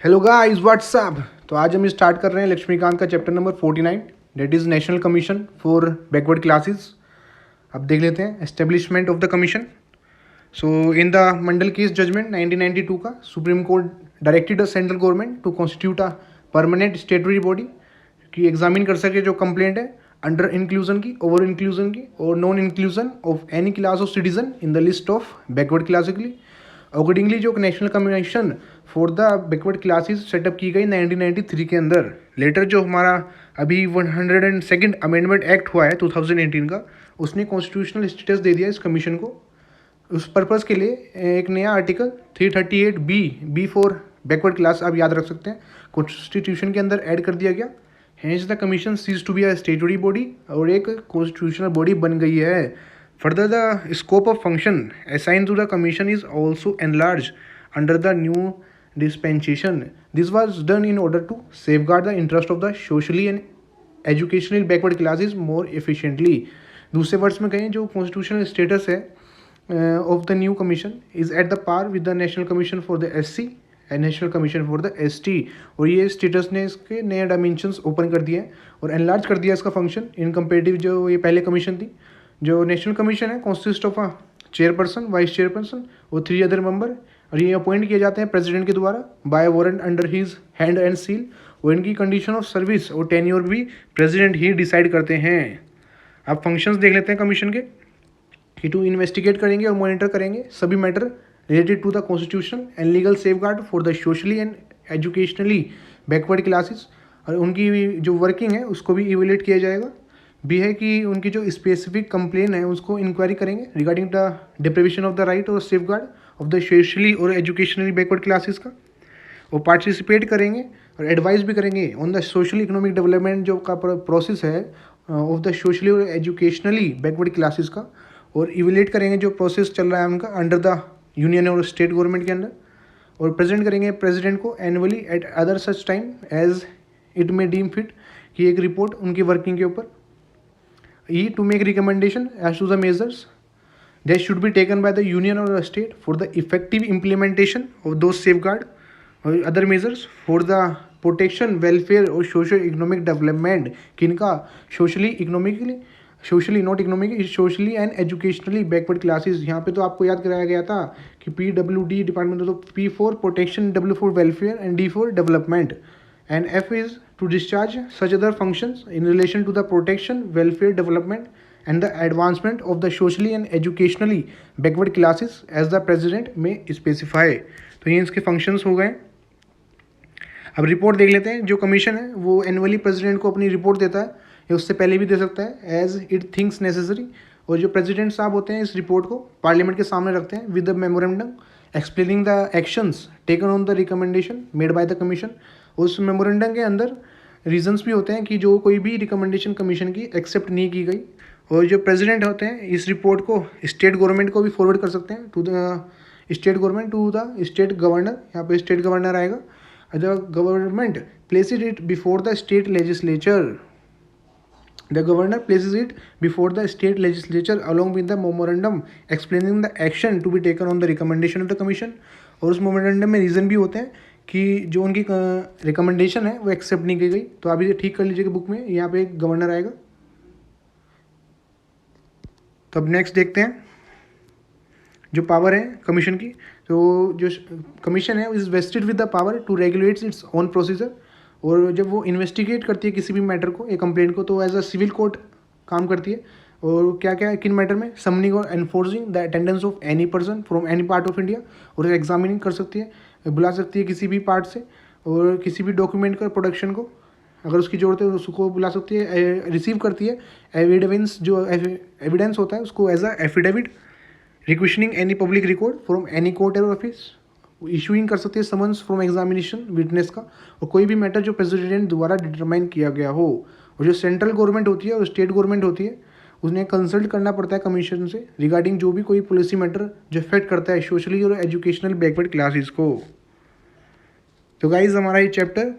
Hello guys what's up. तो आज हम स्टार्ट कर रहे हैं लक्ष्मीकांत का chapter number 49 that is national commission for backward classes. अब देख लेते हैं establishment of the commission. So in the Mandal case judgment 1992 का supreme court directed the central government to constitute a permanent statutory body कि एग्जामिन कर सके जो complaint है अंडर इंक्लूजन की, ओवर इंक्लूजन की और non inclusion of any class of citizen in the list of backward classically. Accordingly जो national commission for the backward classes setup की गई 1993 के अंदर। लेटर जो हमारा अभी 102nd अमेंडमेंट एक्ट हुआ है 2018 का, उसने कॉन्स्टिट्यूशनल स्टेटस दे दिया इस कमीशन को। उस पर्पज़ के लिए एक नया article 338 B for backward class आप याद रख सकते हैं कॉन्स्टिट्यूशन के अंदर ऐड कर दिया गया। Hence the commission ceases to be a statutory body और एक कॉन्स्टिट्यूशनल बॉडी बन गई है। Further, the scope of function assigned to the Commission is also enlarged under the new dispensation. This was done in order to safeguard the interest of the socially and educationally backward classes more efficiently. दूसरे words में कहें जो constitutional status है of the new commission is at the par with the national commission for the SC and national commission for the ST। और ये status ने इसके नए डायमेंशंस ओपन कर दिए हैं और एनलार्ज कर दिया इसका फंक्शन इन कंपेरेटिव जो ये पहले कमीशन थी। जो नेशनल कमीशन है consist of a chairperson, vice chairperson और 3 अदर मेंबर, और ये अपॉइंट किए जाते हैं प्रेसिडेंट के द्वारा by warrant under his hand and seal. और इनकी कंडीशन ऑफ सर्विस और टेन्योर भी प्रेसिडेंट ही डिसाइड करते हैं। अब फंक्शंस देख लेते हैं कमीशन के कि टू इन्वेस्टिगेट करेंगे और मॉनिटर करेंगे सभी matter related to the constitution and legal safeguard for the socially and educationally backward classes. और उनकी जो वर्किंग है उसको भी इवेल्यूएट किया जाएगा। भी है कि उनकी जो स्पेसिफिक कंप्लेन है उसको इंक्वायरी करेंगे regarding the deprivation of the right और सेफगार्ड ऑफ द सोशली और एजुकेशनली बैकवर्ड क्लासेस का। और पार्टिसिपेट करेंगे और एडवाइस भी करेंगे on the social economic development जो का प्रोसेस है ऑफ द सोशली और एजुकेशनली बैकवर्ड क्लासेस का। और इवेल्यूएट करेंगे जो प्रोसेस चल रहा है उनका अंडर द यूनियन और स्टेट गवर्नमेंट के अंदर। और प्रेजेंट करेंगे प्रेसिडेंट को annually at other such time as it may deem fit कि एक रिपोर्ट उनकी वर्किंग के ऊपर। To make recommendation as to the measures that should be taken by the union or the state for the effective implementation of those safeguard or other measures for the protection, welfare और social economic development किनका socially not economically socially and educationally backward classes। यहाँ पे तो आपको याद कराया गया था कि PWD डिपार्टमेंट, तो P for protection, W for welfare and D for development and F is to discharge such other functions in relation to the protection, welfare, development and the advancement of the socially and educationally backward classes as the president may specify। तो ये इसके functions हो गए। अब report देख लेते हैं। जो कमीशन है वो एनुअली प्रेसिडेंट को अपनी रिपोर्ट देता है या उससे पहले भी दे सकता है एज इट थिंक्स नेसेसरी। और जो प्रेसिडेंट साहब होते हैं इस रिपोर्ट को पार्लियामेंट के सामने रखते हैं with the memorandum explaining the actions taken on the recommendation made by the commission. उस मेमोरेंडम के अंदर रीजंस भी होते हैं कि जो कोई भी रिकमेंडेशन कमीशन की एक्सेप्ट नहीं की गई। और जो प्रेसिडेंट होते हैं इस रिपोर्ट को स्टेट गवर्नमेंट को भी फॉरवर्ड कर सकते हैं to the state government, to the state governor. यहाँ पे स्टेट गवर्नर आएगा। The government places it before the state legislature. The governor places it before the state legislature along with the memorandum explaining the action to be taken on the recommendation of the commission। और उस memorandum में reason भी होते हैं कि जो उनकी recommendation है वो एक्सेप्ट नहीं की गई। तो आप इसे ठीक कर लीजिएगा बुक में, यहाँ पे एक गवर्नर आएगा। तो अब नेक्स्ट देखते हैं जो पावर है कमीशन की। तो जो कमीशन है is vested with the power to regulate its own procedure. और जब वो इन्वेस्टिगेट करती है किसी भी मैटर को, एक कंप्लेंट को, तो एज अ सिविल कोर्ट काम करती है। और क्या क्या किन मैटर में समनिंग और enforcing the attendance of any person from any part of India. और एग्जामिनिंग कर सकती है, बुला सकती है किसी भी पार्ट से। और किसी भी डॉक्यूमेंट का प्रोडक्शन को अगर उसकी ज़रूरत है उसको बुला सकती है। रिसीव करती है एविडेंस, जो एविडेंस होता है उसको as a affidavit. Requisitioning any public record from any court और ऑफिस। इशूइंग कर सकती है समन्स फ्रॉम एग्जामिनेशन विटनेस का। और कोई भी मैटर जो प्रेसिडेंट द्वारा डिटरमाइन किया गया हो। और जो सेंट्रल गवर्नमेंट होती है और स्टेट गवर्नमेंट होती है उसने कंसल्ट करना पड़ता है कमीशन से रिगार्डिंग जो भी कोई पॉलिसी मैटर जो इफेक्ट करता है सोशली और एजुकेशनल बैकवर्ड क्लासेस को। तो गाइज हमारा ये चैप्टर